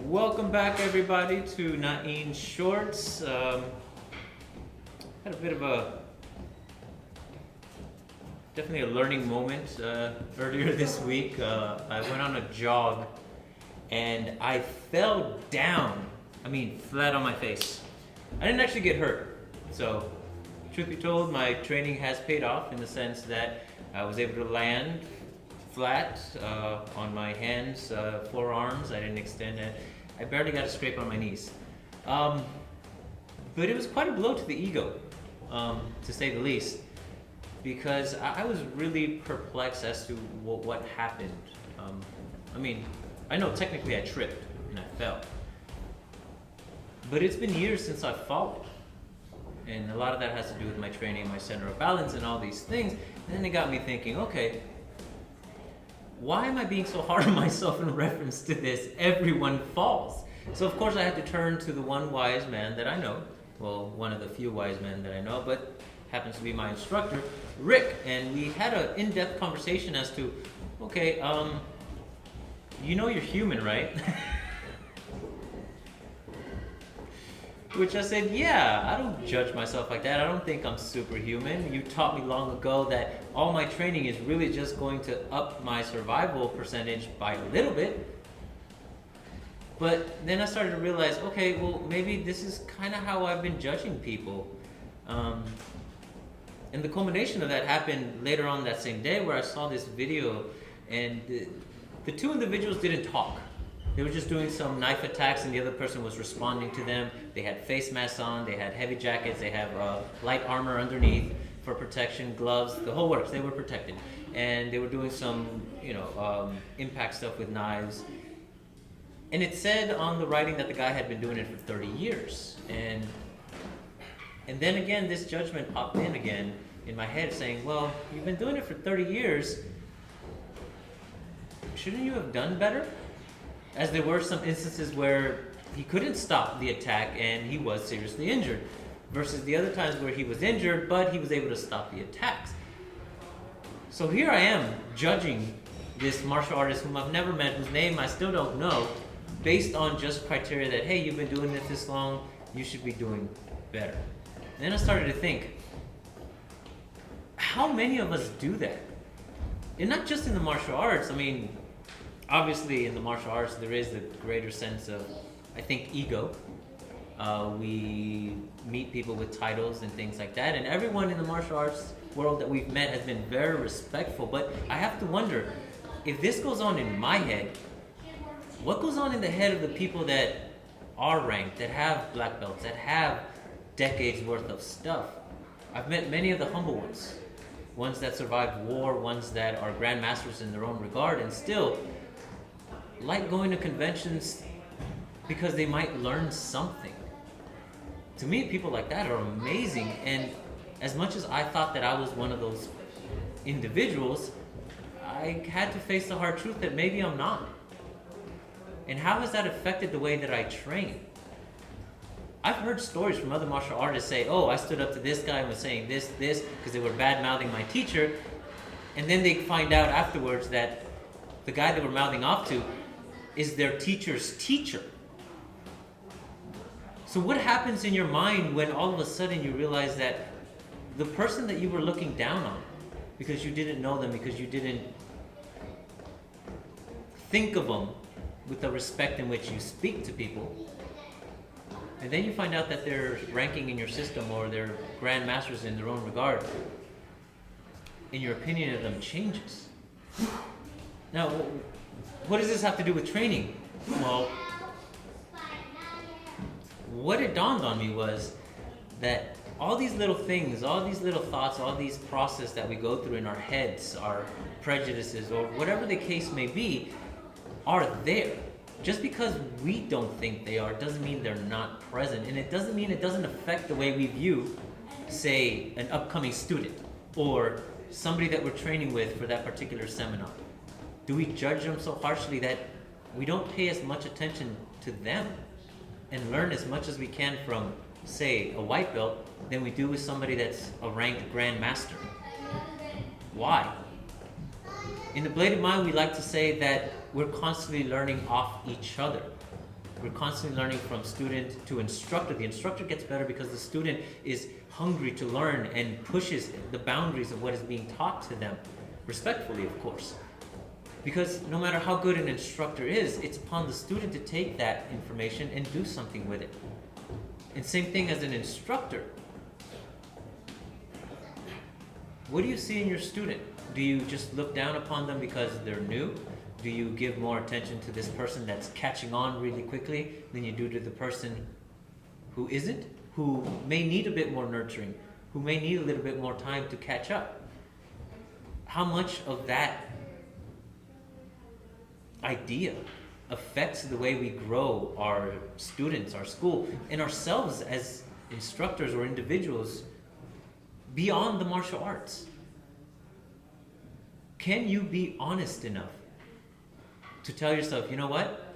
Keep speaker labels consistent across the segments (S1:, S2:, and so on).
S1: Welcome back, everybody, to Nain Shorts. Had a bit of definitely a learning moment earlier this week. I went on a jog and I fell down. Flat on my face. I didn't actually get hurt. So, truth be told, my training has paid off in the sense that I was able to land flat on my hands, forearms. I didn't extend it. I barely got a scrape on my knees. But it was quite a blow to the ego, to say the least, because I was really perplexed as to what happened. I know technically I tripped and I fell, but it's been years since I've fallen. And a lot of that has to do with my training, my center of balance, and all these things. And then it got me thinking, okay, why am I being so hard on myself in reference to this? Everyone falls. So of course I had to turn to the one wise man that I know. Well, one of the few wise men that I know, but happens to be my instructor, Rick. And we had an in-depth conversation as to, okay, you know you're human, right? Which I said, yeah, I don't judge myself like that. I don't think I'm superhuman. You taught me long ago that all my training is really just going to up my survival percentage by a little bit. But then I started to realize, okay, well, maybe this is kind of how I've been judging people. And the culmination of that happened later on that same day, where I saw this video, and the two individuals didn't talk. They were just doing some knife attacks and the other person was responding to them. They had face masks on, they had heavy jackets, they have light armor underneath for protection, gloves, the whole works. They were protected. And they were doing some, impact stuff with knives. And it said on the writing that the guy had been doing it for 30 years. And then again, this judgment popped in again in my head saying, well, you've been doing it for 30 years. Shouldn't you have done better? As there were some instances where he couldn't stop the attack and he was seriously injured, versus the other times where he was injured but he was able to stop the attacks. So here I am judging this martial artist whom I've never met, whose name I still don't know, based on just criteria that, hey, you've been doing this long, you should be doing better. And then I started to think, how many of us do that? And not just in the martial arts. Obviously, in the martial arts, there is a greater sense of, I think, ego. We meet people with titles and things like that, and everyone in the martial arts world that we've met has been very respectful. But I have to wonder, if this goes on in my head, what goes on in the head of the people that are ranked, that have black belts, that have decades worth of stuff? I've met many of the humble ones that survived war, ones that are grandmasters in their own regard, and still like going to conventions because they might learn something. To me, people like that are amazing, and as much as I thought that I was one of those individuals, I had to face the hard truth that maybe I'm not. And how has that affected the way that I train? I've heard stories from other martial artists say, oh, I stood up to this guy and was saying this, because they were bad-mouthing my teacher, and then they find out afterwards that the guy they were mouthing off to is their teacher's teacher. So what happens in your mind when all of a sudden you realize that the person that you were looking down on, because you didn't know them, because you didn't think of them with the respect in which you speak to people, and then you find out that they're ranking in your system or they're grandmasters in their own regard, and your opinion of them changes. Now, what does this have to do with training? Well, what it dawned on me was that all these little things, all these little thoughts, all these processes that we go through in our heads, our prejudices, or whatever the case may be, are there. Just because we don't think they are doesn't mean they're not present, and it doesn't mean it doesn't affect the way we view, say, an upcoming student or somebody that we're training with for that particular seminar. Do we judge them so harshly that we don't pay as much attention to them and learn as much as we can from, say, a white belt than we do with somebody that's a ranked grandmaster? Why? In the Bladed Mind, we like to say that we're constantly learning off each other. We're constantly learning from student to instructor. The instructor gets better because the student is hungry to learn and pushes the boundaries of what is being taught to them, respectfully, of course. Because no matter how good an instructor is, it's upon the student to take that information and do something with it. And same thing as an instructor. What do you see in your student? Do you just look down upon them because they're new? Do you give more attention to this person that's catching on really quickly than you do to the person who isn't, who may need a bit more nurturing, who may need a little bit more time to catch up? How much of that idea affects the way we grow our students, our school, and ourselves as instructors or individuals beyond the martial arts? Can you be honest enough to tell yourself, you know what?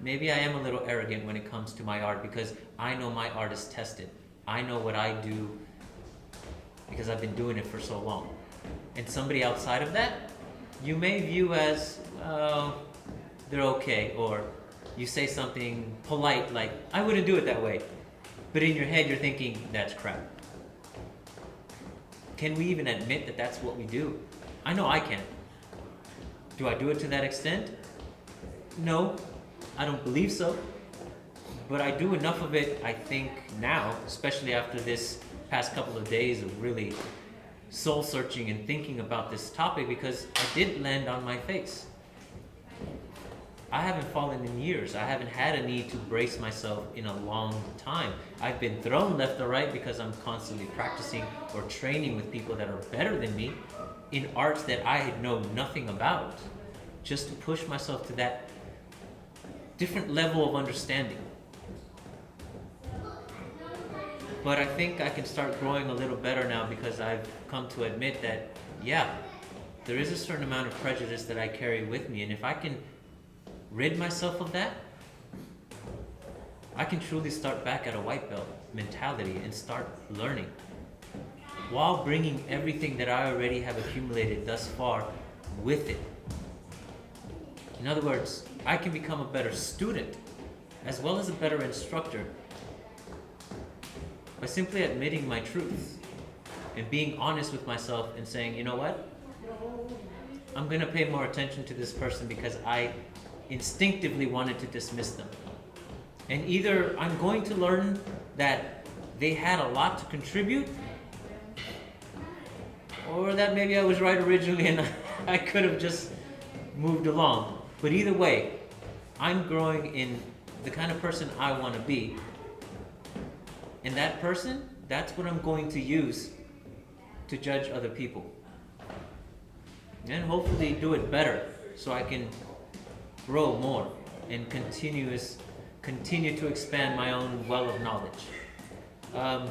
S1: Maybe I am a little arrogant when it comes to my art because I know my art is tested. I know what I do because I've been doing it for so long. And somebody outside of that, you may view as, they're okay, or you say something polite like, I wouldn't do it that way. But in your head, you're thinking, that's crap. Can we even admit that that's what we do? I know I can. Do I do it to that extent? No, I don't believe so. But I do enough of it, I think, now, especially after this past couple of days of really soul searching and thinking about this topic, because I did land on my face. I haven't fallen in years. I haven't had a need to brace myself in a long time. I've been thrown left or right because I'm constantly practicing or training with people that are better than me in arts that I know nothing about, just to push myself to that different level of understanding. But I think I can start growing a little better now because I've come to admit that, yeah, there is a certain amount of prejudice that I carry with me, and if I can rid myself of that, I can truly start back at a white belt mentality and start learning while bringing everything that I already have accumulated thus far with it. In other words, I can become a better student as well as a better instructor by simply admitting my truth and being honest with myself and saying, you know what? I'm going to pay more attention to this person because I instinctively wanted to dismiss them. And either I'm going to learn that they had a lot to contribute, or that maybe I was right originally and I could have just moved along. But either way, I'm growing in the kind of person I want to be. And that person, that's what I'm going to use to judge other people. And hopefully do it better so I can grow more and continue to expand my own well of knowledge.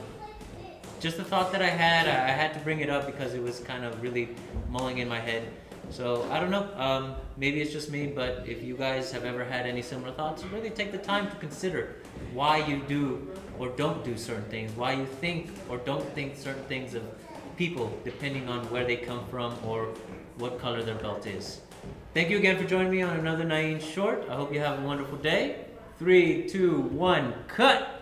S1: Just a thought that I had to bring it up because it was kind of really mulling in my head. So I don't know, maybe it's just me, but if you guys have ever had any similar thoughts, really take the time to consider why you do or don't do certain things, why you think or don't think certain things of people, depending on where they come from or what color their belt is. Thank you again for joining me on another Nain short. I hope you have a wonderful day. 3, 2, 1, cut!